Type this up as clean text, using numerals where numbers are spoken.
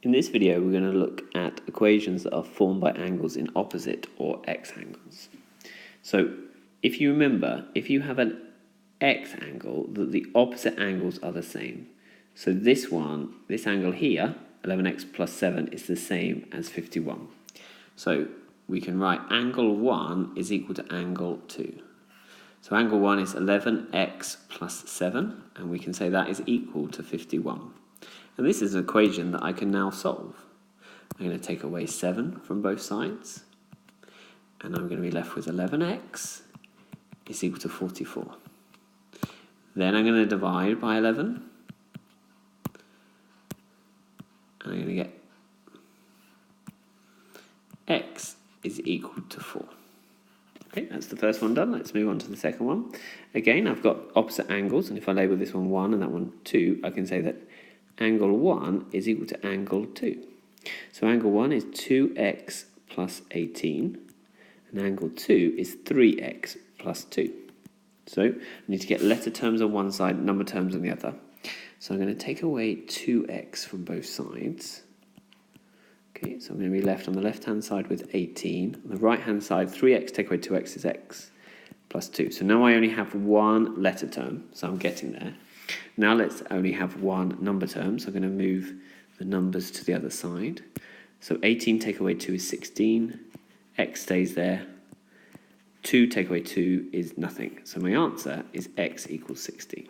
In this video, we're going to look at equations that are formed by angles in opposite or x angles. So if you remember, if you have an x angle, that the opposite angles are the same. So this angle here, 11x plus 7, is the same as 51. So we can write angle 1 is equal to angle 2. So angle 1 is 11x plus 7, and we can say that is equal to 51. And this is an equation that I can now solve. I'm going to take away 7 from both sides, and I'm going to be left with 11x is equal to 44. Then I'm going to divide by 11, and I'm going to get x is equal to 4. Okay, that's the first one done. Let's move on to the second one. Again, I've got opposite angles, and if I label this one 1 and that one 2, I can say that angle 1 is equal to angle 2. So angle 1 is 2x plus 18, and angle 2 is 3x plus 2. So I need to get letter terms on one side, number terms on the other. So I'm going to take away 2x from both sides. Okay, so I'm going to be left on the left-hand side with 18. On the right-hand side, 3x take away 2x is x plus 2. So now I only have one letter term, so I'm getting there. Now let's only have one number term, so I'm going to move the numbers to the other side. So 18 take away 2 is 16, x stays there, 2 take away 2 is nothing. So my answer is x equals 16.